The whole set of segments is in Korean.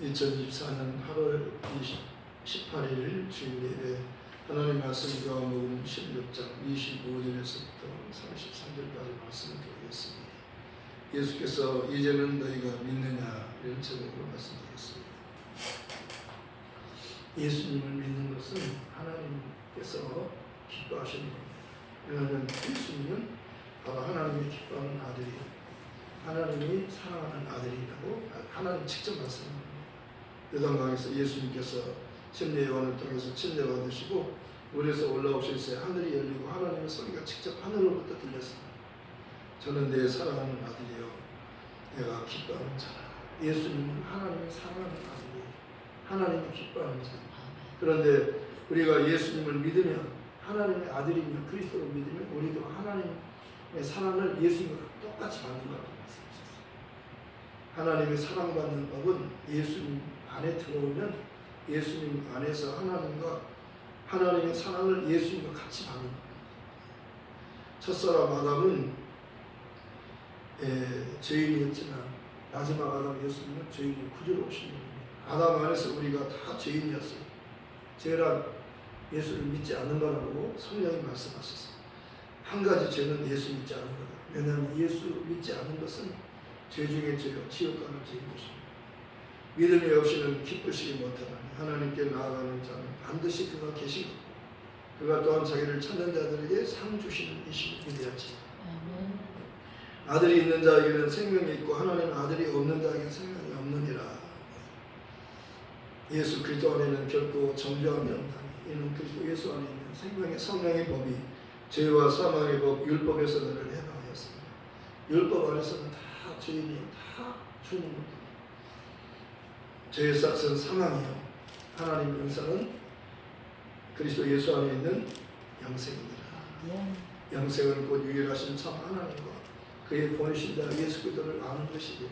2024년 8월 18일 주일 예배 하나님 말씀 요한복음 16장 25절에서부터 33절까지 말씀을 드리겠습니다. 예수께서 이제는 너희가 믿느냐 이런 제목으로 말씀드리겠습니다. 예수님을 믿는 것은 하나님께서 기뻐하시는 겁니다. 왜냐하면 예수님은 바로 하나님이 기뻐하는 아들이에요. 하나님이 사랑하는 아들이라고 하나님 직접 말씀합니다. 요단강에서 예수님께서 침례 요한을 통해서 침례받으시고 물에서 올라오실 때 하늘이 열리고 하나님의 소리가 직접 하늘로부터 들렸습니다. 저는 내 사랑하는 아들이요 내가 기뻐하는 자라. 예수님은 하나님의 사랑하는 아들이에요. 하나님이 기뻐하는 자. 그런데 우리가 예수님을 믿으면 하나님의 아들이며 그리스도를 믿으면 우리도 하나님의 사랑을 예수님과 똑같이 받는 거라고 말씀하셨어요. 하나님의 사랑받는 법은 예수님 안에 들어오면 예수님 안에서 하나님과 하나님의 사랑을 예수님과 같이 받는 겁니다. 첫사람 아담은 죄인이었지만 마지막 아담 예수님은 죄인이 구주로 오신 분입니다. 아담 안에서 우리가 다 죄인이었어요. 죄란 예수를 믿지 않는 거라고 성령이 말씀하셨어요. 한 가지 죄는 예수 믿지 않는 거다. 왜냐하면 예수 믿지 않는 것은 죄 중에 죄요 지옥 가는 죄인 것입니다. 믿음이 없이는 기쁘시기 못하나니 하나님께 나아가는 자는 반드시 그가 계시고 그가 또한 자기를 찾는 자들에게 상 주시는 이심을 믿어야지. 아들이 있는 자에게는 생명이 있고 하나님 아들이 없는 자에게는 생명이 없느니라. 예수 그리스도 안에는 결코 정죄함이 없나니 이는 그리스도 예수 안에 있는 생명의 성령의 법이 죄와 사망의 법 율법에서 너를 해방하였습니다. 율법 안에서는 다 죄인이요 다 주님입니다. 죄의 싹은 사망이요 하나님의 은사는 그리스도 예수 안에 있는 영생입니다. 영생은 곧 유일하신 참 하나님과 그의 보내신 자 예수 그리스도를 아는 것이고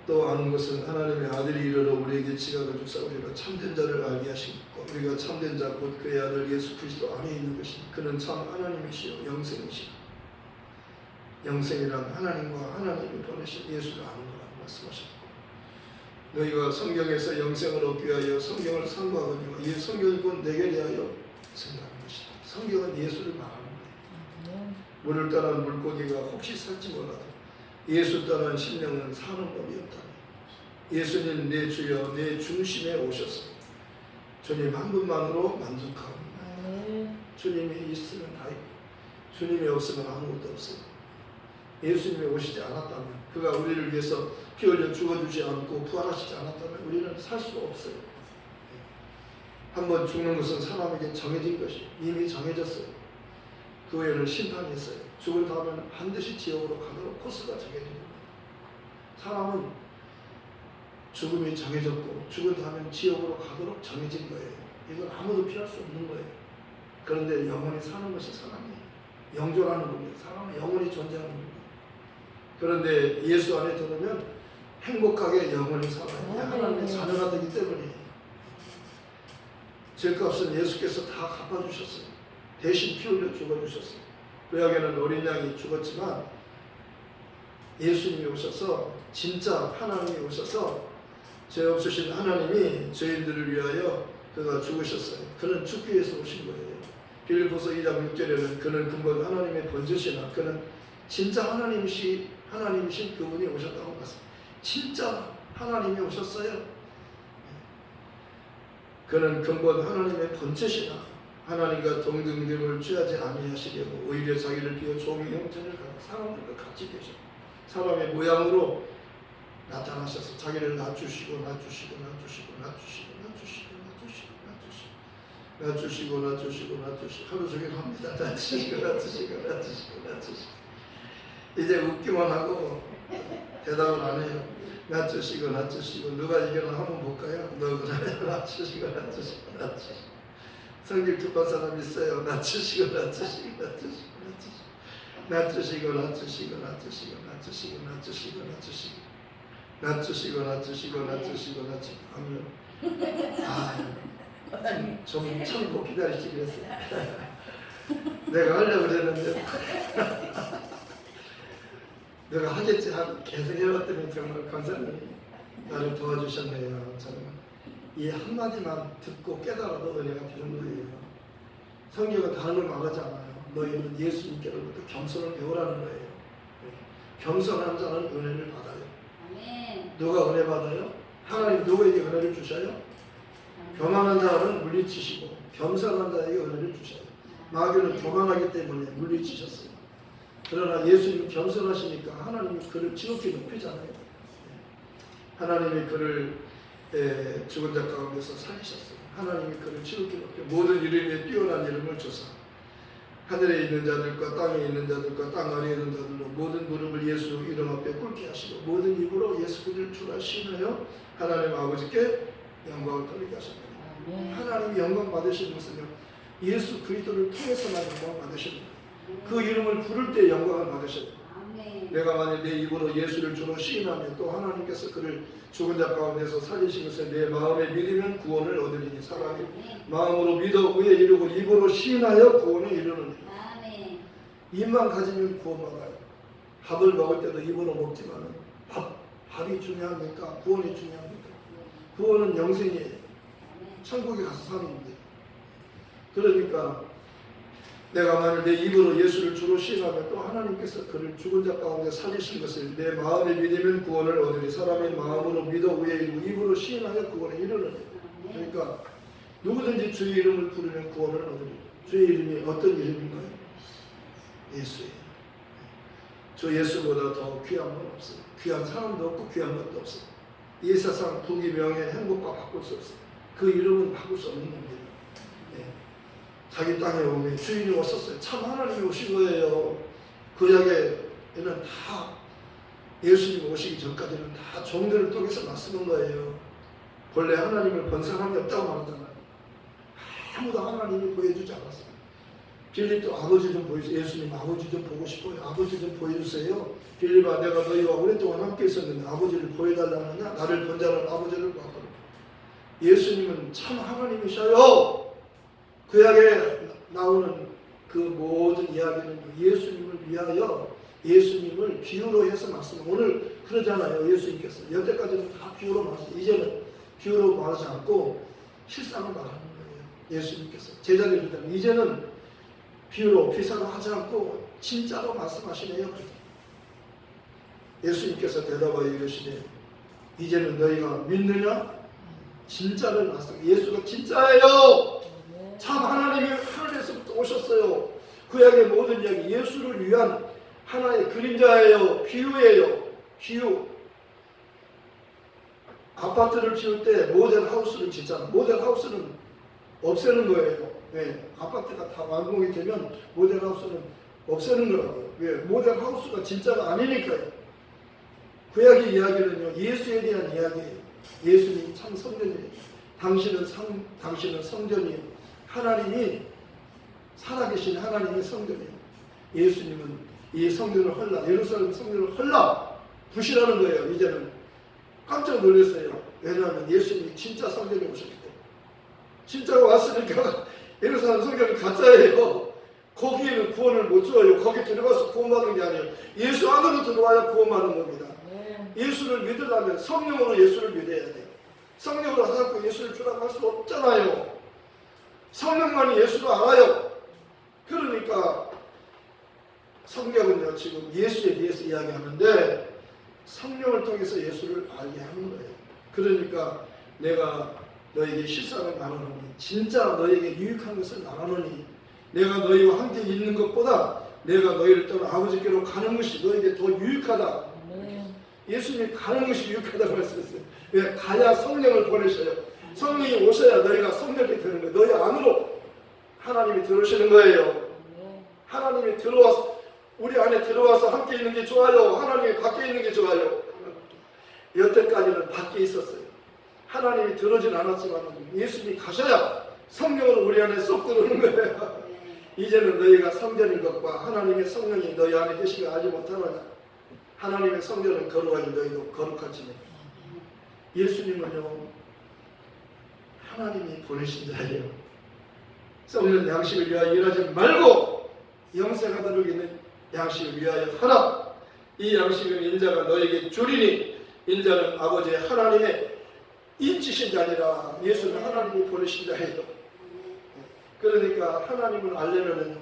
또 아는 것은 하나님의 아들이 이르러 우리에게 지각을 주사 우리가 참된 자를 알게 하시고 우리가 참된 자 곧 그의 아들 예수 그리스도 안에 있는 것이니 그는 참 하나님이시요 영생이시라. 영생이란 하나님과 하나님이 보내신 예수를 아는 거라고 말씀하셨고 너희가 성경에서 영생을 얻기 위하여 성경을 상고하거니와 이 성경이 곧 내게 대하여 생각하는 것이다. 성경은 예수를 말하는 거예요. 물을 따른 물고기가 혹시 살지 몰라도 예수 따른 심령은 사는 법이 없다니. 예수님 내 주여 내 중심에 오셔서 주님 한 분만으로 만족하옵니다. 주님이 있으면 다 있고 주님이 없으면 아무것도 없어요. 예수님이 오시지 않았다면 그가 우리를 위해서 피 흘려 죽어주지 않고 부활하시지 않았다면 우리는 살 수 없어요. 한번 죽는 것은 사람에게 정해진 것이 이미 정해졌어요. 그 후에는 심판이 있어요. 죽은 다음에는 반드시 지옥으로 가도록 코스가 정해집니다. 사람은 죽음이 정해졌고 죽은 다음에는 지옥으로 가도록 정해진 거예요. 이건 아무도 피할 수 없는 거예요. 그런데 영원히 사는 것이 사람이에요. 영존하는 겁니다. 사람은 영원히 존재하는 겁니다. 그런데 예수 안에 들어오면 행복하게 영원히 살아요. 하나님의 자녀가 되기 때문에 죄값은 예수께서 다 갚아주셨어요. 대신 피 흘려 죽어주셨어요. 구약에는 어린 양이 죽었지만 예수님이 오셔서 진짜 하나님이 오셔서 죄 없으신 하나님이 죄인들을 위하여 그가 죽으셨어요. 그는 죽기 위해서 오신 거예요. 빌립보서 2장 6절에는 그는 근본 하나님의 본체시나 그는 진짜 하나님이신 그분이 오셨다고 말씀합니다. 진짜 하나님이 오셨어요. 그는 근본 하나님의 본체시나 하나님과 동등됨을 취하지 아니하시려고 오히려 자기를 비워 종의 형체를 갖고 사람들과 같이 계셨고 사람의 모양으로 나타나셔서 자기를 낮추시고 하루 종일 합니다. 낮추시고 이제 웃기만 하고 대답을 안 해요. 낮추시고 누가 이겨나 한번 볼까요? 너그러면 낮추시고 성질 급한 사람 있어요. 낮추시고 아멘. 좀 참고 기다리시 그랬어요. 내가 하려고 그랬는데 내가 하겠지 하고 계속 해왔더니 정말 감사하니 나를 도와주셨네요. 정말 이 한마디만 듣고 깨달아도 은혜가 되는 거예요. 성경은 다른 걸 말하지 않아요. 너희는 예수님께로부터 겸손을 배우라는 거예요. 겸손한 자는 은혜를 받아요. 아멘. 누가 은혜 받아요? 하나님 누구에게 은혜를 주셔요? 교만한 자는 물리치시고 겸손한 자에게 은혜를 주셔요. 마귀는 교만하기 때문에 물리치셨어요. 그러나 예수님 겸손하시니까 하나님이 그를 지극히 높이잖아요. 하나님이 그를 죽은 자 가운데서 살리셨어요. 하나님이 그를 지극히 높여 모든 이름에 뛰어난 이름을 주사 하늘에 있는 자들과 땅에 있는 자들과 땅 아래에 있는 자들로 모든 무릎을 예수 이름 앞에 꿇게 하시고 모든 입으로 예수 그리스도를 주라 신하여 하나님 아버지께 영광을 돌리게 하십니다. 하나님이 영광 받으시는 것은요, 예수 그리스도를 통해서만 영광 받으십니다. 그 이름을 부를 때 영광을 받으십니다. 내가 만약 내 입으로 예수를 주로 시인하면 또 하나님께서 그를 죽은 자 가운데서 살리신 것을 내 마음에 믿으면 구원을 얻으리니 사람이 마음으로 믿어 의에 이르고 입으로 시인하여 구원에 이르느니라. 입만 가지면 구원받아요. 밥을 먹을 때도 입으로 먹지만 밥이 중요합니까? 구원이 중요합니까? 구원은 영생이에요. 천국에 가서 사는 문제. 그러니까 내가 만일 내 입으로 예수를 주로 시인하면 또 하나님께서 그를 죽은 자 가운데 살리신 것을 내 마음에 믿으면 구원을 얻으리. 사람의 마음으로 믿어 의에 이르고 입으로 시인하여 구원에 이르느니. 그러니까 누구든지 주의 이름을 부르면 구원을 얻으리. 주의 이름이 어떤 이름인가요? 예수예요. 저 예수보다 더 귀한 건 없어요. 귀한 사람도 없고 귀한 것도 없어요. 이 세상 부귀 명예 행복과 바꿀 수 없어요. 그 이름은 바꿀 수 없는 겁니다. 자기 땅에 오면 주인이 왔었어요. 참 하나님이 오신 거예요. 구약에는 다 예수님 오시기 전까지는 다 종들을 통해서 말씀한 거예요. 본래 하나님을 본 사람이 없다고 말하잖아요. 아무도 하나님이 보여주지 않았어요. 빌립도 아버지 좀 보여주세요. 예수님 아버지 좀 보고 싶어요. 아버지 좀 보여주세요. 빌립아, 내가 너희와 오랫동안 함께 있었는데 아버지를 보여달라 하느냐? 나를 본 자는 아버지를 봤거든. 예수님은 참 하나님이셔요. 구약에 나오는 그 모든 이야기는 예수님을 위하여 예수님을 비유로 해서 말씀합니다. 오늘 그러잖아요. 예수님께서 여태까지는 다 비유로 말하죠. 이제는 비유로 말하지 않고 실상을 말하는 거예요. 예수님께서 제자들이 그러잖아요. 이제는 비유로 비사로 하지 않고 진짜로 말씀하시네요. 예수님께서 대답하여 이르시되 이제는 너희가 믿느냐? 진짜를 말씀. 예수가 진짜예요. 참 하나님이 하늘에서부터 오셨어요. 구약의 모든 이야기 예수를 위한 하나의 그림자예요. 비유예요. 비유. 아파트를 지을 때 모델하우스를 짓잖아. 모델하우스는 없애는 거예요. 왜? 아파트가 다 완공이 되면 모델하우스는 없애는 거라고요. 왜? 모델하우스가 진짜가 아니니까요. 구약의 이야기는요, 예수에 대한 이야기예요. 예수님이 참 성전이에요. 당신은 성전이에요. 하나님이 살아계신 하나님의 성전이에요. 예수님은 이 성전을 헐라, 예루살렘 성전을 헐라 부시라는 거예요. 이제는 깜짝 놀랐어요. 왜냐하면 예수님이 진짜 성전에 오셨기 때문에. 진짜로 왔으니까 예루살렘 성전은 가짜예요. 거기에는 구원을 못 줘요. 거기 들어가서 구원받는 게 아니에요. 예수 안으로 들어와야 구원받는 겁니다. 예수를 믿으려면 성령으로 예수를 믿어야 돼요. 성령으로 하지 않고 예수를 주라고 할 수 없잖아요. 성령만이 예수를 알아요. 그러니까 성경은요, 지금 예수에 대해서 이야기하는데 성령을 통해서 예수를 알게 하는 거예요. 그러니까 내가 너에게 실상을 말하노니, 진짜 너에게 유익한 것을 말하노니, 내가 너희와 함께 있는 것보다 내가 너희를 떠나 아버지께로 가는 것이 너에게 더 유익하다. 예수님이 가는 것이 유익하다고 말씀했어요. 왜? 가야 성령을 보내셔요. 성령이 오셔야 너희가 성령이 되는 거예요. 너희 안으로 하나님이 들어오시는 거예요. 하나님이 들어와서 우리 안에 들어와서 함께 있는 게 좋아요. 하나님이 밖에 있는 게 좋아요. 여태까지는 밖에 있었어요. 하나님이 들어오진 않았지만 예수님이 가셔야 성령으로 우리 안에 쏙 들어오는 거예요. 이제는 너희가 성전인 것과 하나님의 성령이 너희 안에 계시면 알지 못하느냐. 하나님의 성전은 거룩하니 너희도 거룩하지만 예수님은요, 하나님이 보내신 자예요. 썩는 양식을 위하여 일하지 말고 영생하도록 있는 양식을 위하여 하라. 이 양식은 인자가 너에게 주리니 인자는 아버지 하나님의 인치신 자니라. 예수는 하나님이 보내신 자예요. 그러니까 하나님을 알려면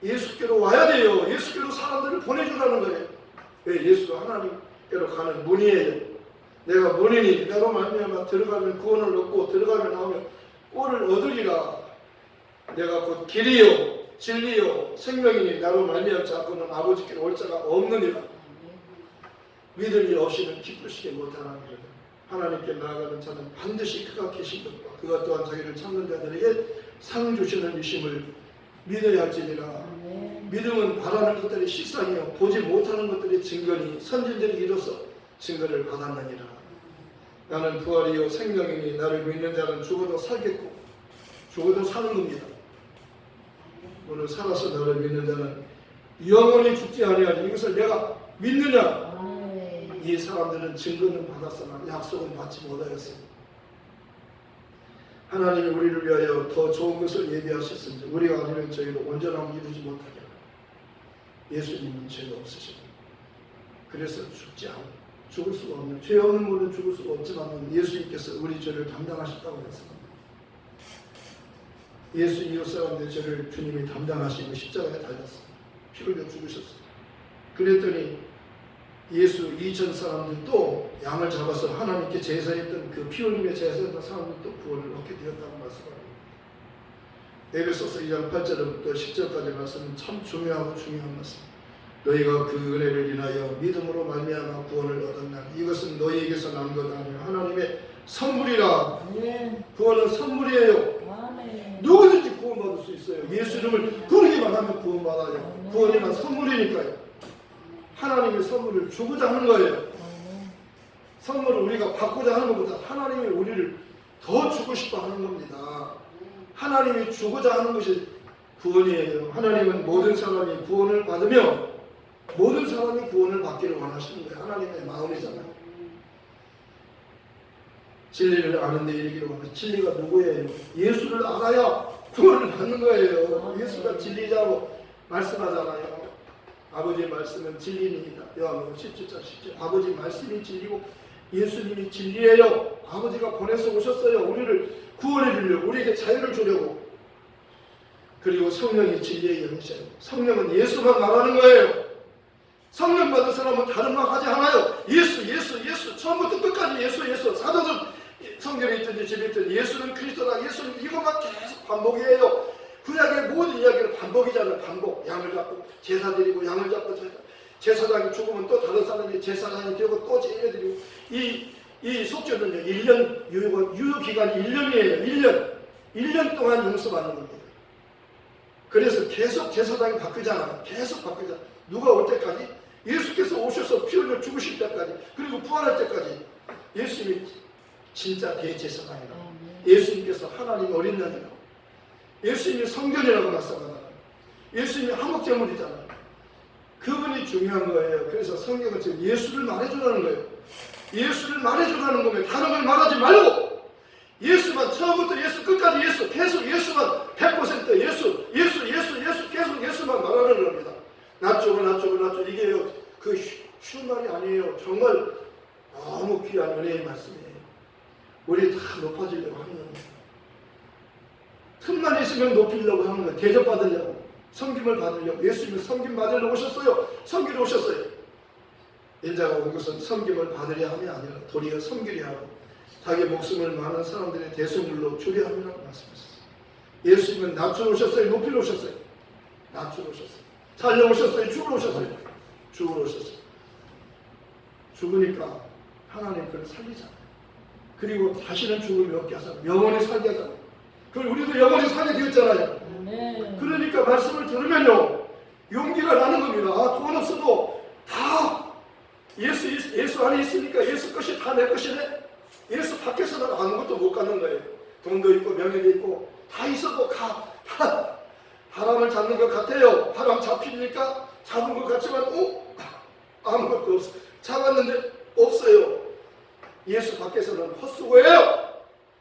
예수께로 와야 돼요. 예수께로 사람들을 보내주라는 거예요. 왜? 예수가 하나님께로 가는 문이에요. 내가 문이니 내가 말미암아 들어가면 구원을 얻고 들어가면 나오면 꼴을 얻으리라. 내가 곧 길이요 진리요 생명이니 나로 말미암지 않고는 아버지께로 올 자가 없느니라. 믿음이 없이는 기쁘시게 못하나니 하나님께 나아가는 자는 반드시 그가 계신 것과 그가 또한 자기를 찾는 자들에게 상 주시는 이심을 믿어야 할지니라. 믿음은 바라는 것들이 실상이요 보지 못하는 것들이 증거니 선진들이 이로써 증거를 받았느니라. 나는 부활이요 생명이니 나를 믿는 자는 죽어도 살겠고 죽어도 사는 겁니다. 오늘 살아서 나를 믿는 자는 영원히 죽지 아니하리. 이것을 내가 믿느냐? 이 사람들은 증거는 받았으나 약속은 받지 못하였습니다. 하나님이 우리를 위하여 더 좋은 것을 예비하셨으니 우리가 아니면 저희로 온전함을 이루지 못하게 하라. 예수님은 죄가 없으십니다. 그래서 죽을 수가 없는, 죄 없는 분은 죽을 수가 없지만 예수님께서 우리 죄를 담당하셨다고 했습니다. 예수 이웃 사람들의 죄를 주님이 담당하시고 십자가에 달렸습니다. 피를 흘려 죽으셨습니다. 그랬더니 예수 2천 사람들도 양을 잡아서 하나님께 제사했던 그 피 흘림의 제사했던 사람들도 구원을 얻게 되었다고 말씀합니다. 에베소서 2장 8절부터 10절까지 말씀은 참 중요하고 중요한 말씀. 너희가 그 은혜를 인하여 믿음으로 말미암아 구원을 얻었나니 이것은 너희에게서 난 것 아니요 하나님의 선물이라. 구원은 선물이에요. 누구든지 구원받을 수 있어요. 예수 이름을 부르기만 하면 구원받아요. 구원이란 선물이니까요. 하나님의 선물을 주고자 하는 거예요. 선물을 우리가 받고자 하는 것보다 하나님이 우리를 더 주고 싶어 하는 겁니다. 하나님이 주고자 하는 것이 구원이에요. 하나님은 모든 사람이 구원을 받으며 모든 사람이 구원을 받기를 원하시는 거예요. 하나님의 마음이잖아요. 진리를 아는 데 이르기를 원하시는 진리가 누구예요? 예수를 알아야 구원을 받는 거예요. 예수가 진리자고 말씀하잖아요. 아버지의 말씀은 진리입니다. 요한복음 10장 10절. 아버지 말씀이 진리고 예수님이 진리예요. 아버지가 보내서 오셨어요. 우리를 구원해 주려고, 우리에게 자유를 주려고. 그리고 성령이 진리의 영이세요. 성령은 예수만 말하는 거예요. 성령 받은 사람은 다른 말 하지 않아요. 예수, 예수, 예수. 처음부터 끝까지 예수, 예수. 사도들 성경에 있든지 집에 있든지 예수는 그리스도다. 예수는 이것만 계속 반복이에요. 구약의 모든 이야기는 반복이잖아요. 반복. 양을 잡고 제사 드리고 양을 잡고 제사장이 죽으면 또 다른 사람이 제사장이 되고 또 제사드리고 이 속죄는요 1년 유효기간이 1년이에요. 1년 동안 용서받는 겁니다. 그래서 계속 제사장이 바뀌잖아요. 계속 바뀌잖아요. 누가 올 때까지? 예수께서 오셔서 피 흘려 죽으실 때까지 그리고 부활할 때까지 예수님이 진짜 대제사장이라고. 예수님께서 하나님 어린 양이라고. 예수님이 성전이라고 말씀하잖아요. 예수님이 화목제물이잖아요. 그분이 중요한 거예요. 그래서 성경은 지금 예수를 말해주라는 거예요. 예수를 말해주라는 거면 다른 걸 말하지 말고 예수만 처음부터 예수 끝까지 예수 계속 예수만 100% 예수 계속 예수만 말하는 겁니다. 낫주고 이게 그 쉬운 말이 아니에요. 정말 너무 귀한 은혜의 말씀이에요. 우리 다 높아지려고 하는 겁니다. 틈만 있으면 높이려고 하는 거예요. 대접받으려고, 섬김을 받으려고. 예수님은 섬김 받으러 오셨어요. 섬기러 오셨어요. 인자가 온 것은 섬김을 받으려 함이 아니라 도리어 섬기려 하고 자기 목숨을 많은 사람들의 대속물로 주려 함이라고 말씀하셨어요. 예수님은 낮추러 오셨어요. 높이러 오셨어요. 낮추러 오셨어요. 살려 오셨어요. 죽으러 오셨어요. 죽으러 오셨어요. 죽으니까 하나님 그를 살리잖아요. 그리고 다시는 죽음이 없게 하잖아요. 영원히 살게 하잖아요. 그럼 우리도 영원히 살게 되었잖아요. 그러니까 말씀을 들으면요 용기가 나는 겁니다. 돈 없어도 다 예수 안에 있으니까 예수 것이 다 내 것이네. 예수 밖에서는 아무것도 못 갖는 거예요. 돈도 있고 명예도 있고 다 있어도 다 바람을 잡는 것 같아요. 바람 잡힙니까? 잡은 것 같지만 아무것도 없어. 잡았는데 없어요. 예수 밖에서는 헛수고예요.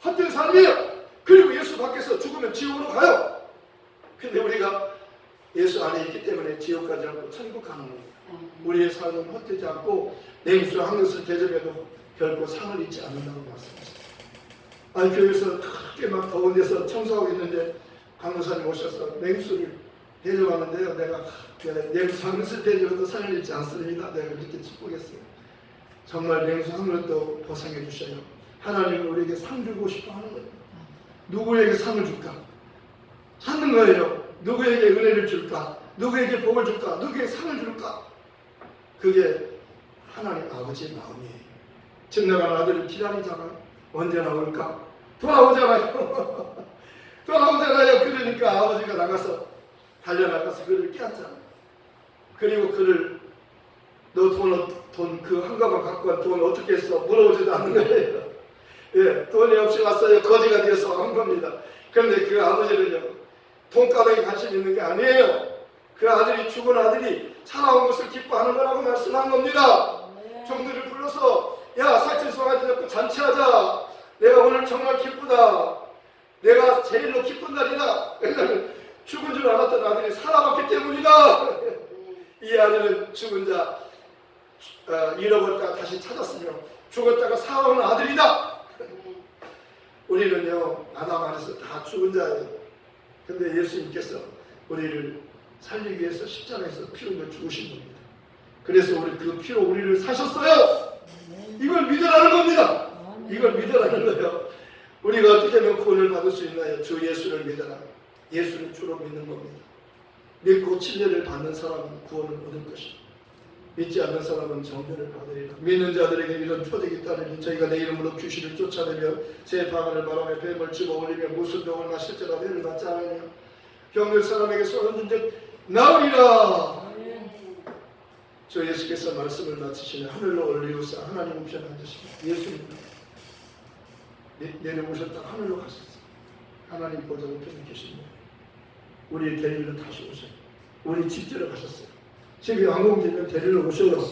헛된 삶이에요. 그리고 예수 밖에서 죽으면 지옥으로 가요. 근데 우리가 예수 안에 있기 때문에 지옥 가지 않고 천국 가는 거예요. 우리의 삶은 헛되지 않고 냉수 한 것을 대접해도 결코 상을 잊지 않는다고 말씀하셨어요. 아니 교회에서 크게 막 더운 데서 청소하고 있는데 강도사님 오셔서 냉수를 대접하는데요. 내가 냉수 한 것을 대접해도 상을 잊지 않습니다. 내가 그렇게 축복했어요. 정말 냉수 한 것도 보상해 주셔요. 하나님은 우리에게 상 주고 싶어 하는 거예요. 누구에게 상을 줄까? 찾는 거예요. 누구에게 은혜를 줄까? 누구에게 복을 줄까? 누구에게 상을 줄까? 그게 하나님 아버지의 마음이에요. 집 나간 아들을 기다리잖아요. 언제 나올까? 돌아오잖아요. 돌아오잖아요. 그러니까 아버지가 나가서 달려나가서 그를 깨웠잖아요. 그리고 그를 너 돈 그 한 가방 갖고 간 돈 어떻게 했어? 물어보지도 않는 거예요. 예, 돈이 없이 왔어요. 거지가 되어서 한 겁니다. 그런데 그 아버지는요, 돈가방에 관심 있는 게 아니에요. 그 아들이 죽은 아들이 살아온 것을 기뻐하는 거라고 말씀한 겁니다. 종들을 불러서 야 살찐송아지 잡고 잔치하자. 내가 오늘 정말 기쁘다. 내가 제일로 기쁜 날이다. 왜냐하면 죽은 줄 알았던 아들이 살아왔기 때문이다. 이 아들은 죽은 자 잃어버렸다가 다시 찾았으며 죽었다가 살아온 아들이다. 우리는요 아담 안에서 다 죽은 자예요. 근데 예수님께서 우리를 살리기 위해서 십자가에서 피 흘려 죽으신 겁니다. 그래서 우리 그 피로 우리를 사셨어요. 이걸 믿으라는 겁니다. 이걸 믿으라는 거예요. 우리가 어떻게 하면 구원을 받을 수 있나요? 주 예수를 믿어라. 예수를 주로 믿는 겁니다. 믿고 진리를 받는 사람은 구원을 얻을 것이다. 믿지 않는 사람은 정죄를 받으리라. 믿는 자들에게 이런 표적이 따르니 저희가 내 이름으로 귀신을 쫓아내며 새 방언을 말하며 뱀을 집어올리며 무슨 병을 마실지라도 해를 받지 않으며 병들 사람에게 쏘는 즉 나으리라. 저 예수께서 말씀을 마치시며 하늘로 올리우사 하나님 우편에 앉으시며 예수님 내려오셨다 하늘로 가셨어요. 하나님 보좌 우편에 계십니다. 우리 데리러 다시 오셔요. 우리 집 데려 가셨어요. 집이 왕궁되면 데리러 오셔요.